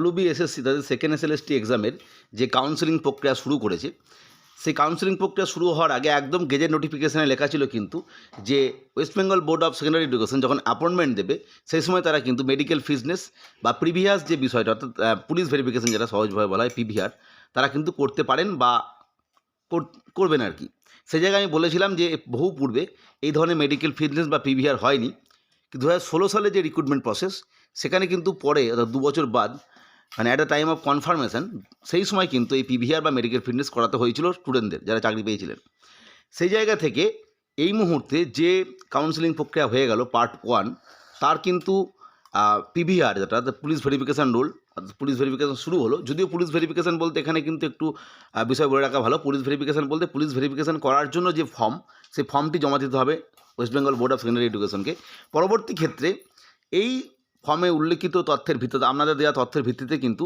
WBSSC তাদের second SLST এক্সামের যে কাউন্সেলিং প্রক্রিয়া শুরু করেছে, সেই কাউন্সেলিং প্রক্রিয়া শুরু হওয়ার আগে একদম গেজেট নোটিফিকেশানে লেখা ছিল কিন্তু যে West Bengal Board of secondary education যখন অ্যাপয়েন্টমেন্ট দেবে সেই সময় তারা কিন্তু মেডিকেল ফিটনেস বা প্রিভিয়াস যে বিষয়টা অর্থাৎ পুলিশ ভেরিফিকেশন যেটা সহজভাবে বলা হয় PVR, তারা কিন্তু করতে পারেন বা করবেন আর কি। সেই জায়গায় আমি বলেছিলাম যে বহু পূর্বে এই ধরনের মেডিকেল ফিটনেস বা PVR হয়নি, কিন্তু 2016 সালে যে রিক্রুটমেন্ট প্রসেস সেখানে কিন্তু পরে অর্থাৎ 2 বছর বাদ মানে at a time of confirmation সেই সময় কিন্তু এই PVR বা মেডিকেল ফিটনেস করাতে হয়েছিল স্টুডেন্টদের যারা চাকরি পেয়েছিলেন। সেই জায়গা থেকে এই মুহূর্তে যে কাউন্সেলিং প্রক্রিয়া হয়ে গেল পার্ট 1, তার কিন্তু PVR যেটা অর্থাৎ পুলিশ ভেরিফিকেশান রোল, পুলিশ ভেরিফিকেশান শুরু হলো। যদিও পুলিশ ভেরিফিকেশান বলতে এখানে কিন্তু একটু বিষয় বলে রাখা ভালো। পুলিশ ভেরিফিকেশান বলতে পুলিশ ভেরিফিকেশান করার জন্য যে ফর্ম, সেই ফর্মটি জমা দিতে হবে West Bengal Board of Secondary এডুকেশনকে। পরবর্তী ক্ষেত্রে এই ফর্মে উল্লেখিত তথ্যের ভিত্তিতে, আপনাদের দেওয়া তথ্যের ভিত্তিতে কিন্তু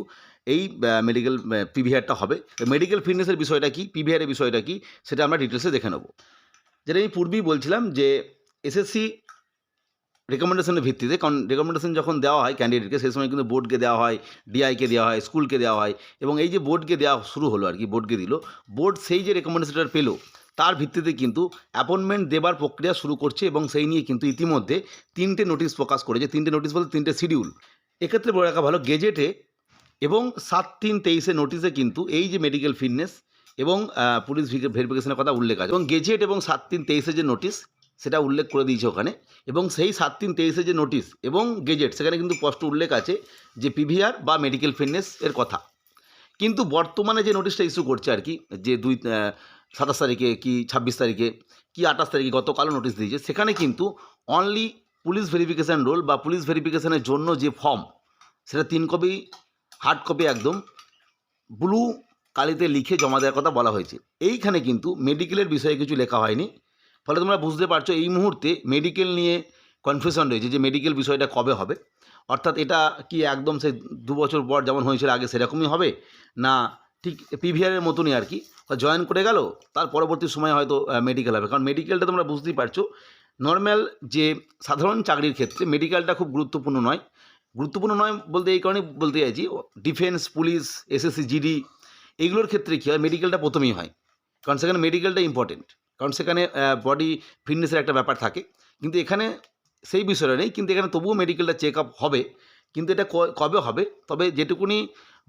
এই মেডিকেল PVRটা হবে। মেডিকেল ফিটনেসের বিষয়টা কী, PVR এর বিষয়টা কী, সেটা আমরা ডিটেলসে দেখে নেব। যেটা আমি পূর্বেই বলছিলাম যে SSC রেকমেন্ডেশনের ভিত্তিতে, কারণ রেকমেন্ডেশন যখন দেওয়া হয় ক্যান্ডিডেটকে সেই সময় কিন্তু বোর্ডকে দেওয়া হয়, DIকে দেওয়া হয়, স্কুলকে দেওয়া হয়, এবং এই যে বোর্ডকে দেওয়া শুরু হলো আর কি, বোর্ডকে দিল, বোর্ড সেই যে রেকমেন্ডেশনটা পেলো তার ভিত্তিতে কিন্তু অ্যাপয়েন্টমেন্ট দেবার প্রক্রিয়া শুরু করছে এবং সেই নিয়ে কিন্তু ইতিমধ্যে 3টে নোটিশ প্রকাশ করেছে। 3টে নোটিশ বলতে 3টে শিডিউল। এক্ষেত্রে বলে রাখা ভালো, গেজেটে এবং 7/3/23 নোটিশে কিন্তু এই যে মেডিকেল ফিটনেস এবং পুলিশ ভেরিফিকেশনের কথা উল্লেখ আছে, এবং গেজেট এবং 7/3/23 যে নোটিশ সেটা উল্লেখ করে দিয়েছে ওখানে, এবং সেই 7/3/23 যে নোটিশ এবং গেজেট সেখানে কিন্তু স্পষ্ট উল্লেখ আছে যে PVR বা মেডিকেল ফিটনেস এর কথা। কিন্তু বর্তমানে যে নোটিশটা ইস্যু করছে আর কি, যে 27 তারিখে কি 26 তারিখে কি 28 তারিখে গতকালও নোটিশ দিয়েছে, সেখানে কিন্তু অনলি পুলিশ ভেরিফিকেশান রোল বা পুলিশ ভেরিফিকেশানের জন্য যে ফর্ম সেটা 3 কপি হার্ড কপি একদম ব্লু কালিতে লিখে জমা দেওয়ার কথা বলা হয়েছে। এইখানে কিন্তু মেডিকেলের বিষয়ে কিছু লেখা হয়নি। ফলে তোমরা বুঝতে পারছো এই মুহূর্তে মেডিকেল নিয়ে কনফিউশন রয়েছে যে মেডিকেল বিষয়টা কবে হবে। অর্থাৎ এটা কি একদম সেই 2 বছর পর যেমন হয়েছিল আগে সেরকমই হবে, না ঠিক PVR এর মতনই আর কি, জয়েন করে গেল তার পরবর্তী সময় হয়তো মেডিকেল হবে। কারণ মেডিকেলটা তোমরা বুঝতেই পারছো, নর্মাল যে সাধারণ চাকরির ক্ষেত্রে মেডিকেলটা খুব গুরুত্বপূর্ণ নয়। গুরুত্বপূর্ণ নয় বলতে এই কারণেই বলতে চাইছি, ডিফেন্স, পুলিশ, SSC GD এইগুলোর ক্ষেত্রে কী হয়, মেডিকেলটা প্রথমেই হয়, কারণ সেখানে মেডিকেলটা ইম্পর্টেন্ট, কারণ সেখানে বডি ফিটনেসের একটা ব্যাপার থাকে। কিন্তু এখানে সেই বিষয়টা নেই, কিন্তু এখানে তবুও মেডিকেলটা চেক আপ হবে। কিন্তু এটা কবে হবে, তবে যেটুকুনি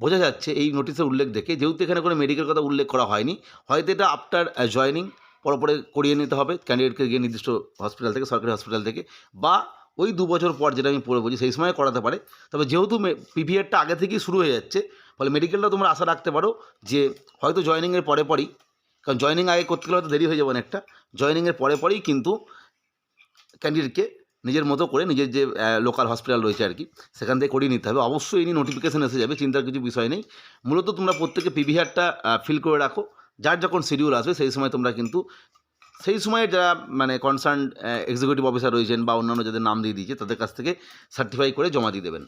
বোঝা যাচ্ছে এই নোটিশের উল্লেখ দেখে, যেহেতু এখানে কোনো মেডিকেল কথা উল্লেখ করা হয়নি, হয়তো এটা আফটার জয়েনিং পরে করিয়ে নিতে হবে ক্যান্ডিডেটকে গিয়ে নির্দিষ্ট হসপিটাল থেকে, সরকারি হসপিটাল থেকে, বা ওই 2 বছর পর যেটা আমি পরে বলছি সেই সময় করাতে পারে। তবে যেহেতু PVRটা আগে থেকেই শুরু হয়ে যাচ্ছে, ফলে মেডিকেলটা তোমরা আশা রাখতে পারো যে হয়তো জয়েনিংয়ের পরেই, কারণ জয়েনিং আগে করতে গেলে হয়তো দেরি হয়ে যাবে অনেকটা, জয়েনিংয়ের পরেই কিন্তু ক্যান্ডিডেটকে নিজের মতো করে নিজের যে লোকাল হসপিটাল রয়েছে আর কি সেখান থেকে করিয়ে নিতে হবে। অবশ্যই এই নিয়ে নোটিফিকেশান এসে যাবে, চিন্তার কিছু বিষয় নেই। মূলত তোমরা প্রত্যেকে PVRটা ফিল করে রাখো, যার যখন শিডিউল আসবে সেই সময় তোমরা কিন্তু সেই সময়ে যারা মানে কনসার্ন এক্সিকিউটিভ অফিসার রয়েছেন বা অন্যান্য যাদের নাম দিয়ে দিয়েছে তাদের কাছ থেকে সার্টিফাই করে জমা দিয়ে দেবেন।